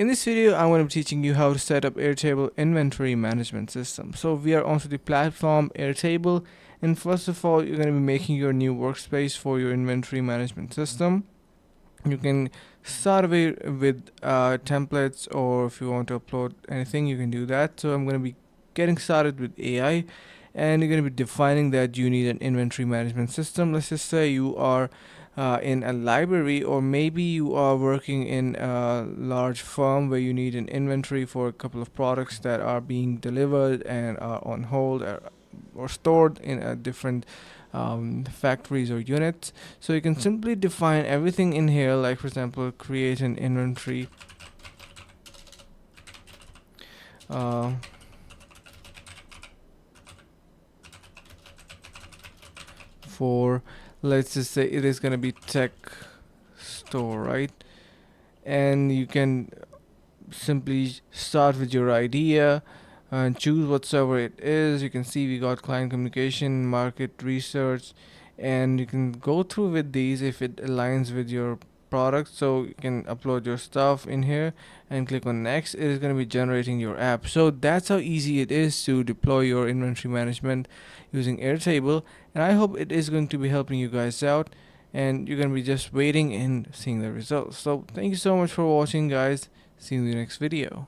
In this video, I'm going to be teaching you how to set up Airtable inventory management system. So we are onto the platform Airtable, and first of all, you're going to be making your new workspace for your inventory management system. You can start away with templates, or if you want to upload anything, you can do that. So I'm going to be getting started with AI, and you're going to be defining that you need an inventory management system. Let's just say you are in a library, or maybe you are working in a large firm where you need an inventory for a couple of products that are being delivered and are on hold, or stored in a different factories or units. So you can simply define everything in here, like for example, create an inventory uh, for, let's just say it is going to be tech store, right? And you can simply start with your idea and choose whatsoever it is. You can see we got client communication, market research, and you can go through with these if it aligns with your product. So you can upload your stuff in here and click on next. It is going to be generating your app. So that's how easy it is to deploy your inventory management using Airtable, and I hope it is going to be helping you guys out, and you're going to be just waiting and seeing the results. So thank you so much for watching, guys. See you in the next video.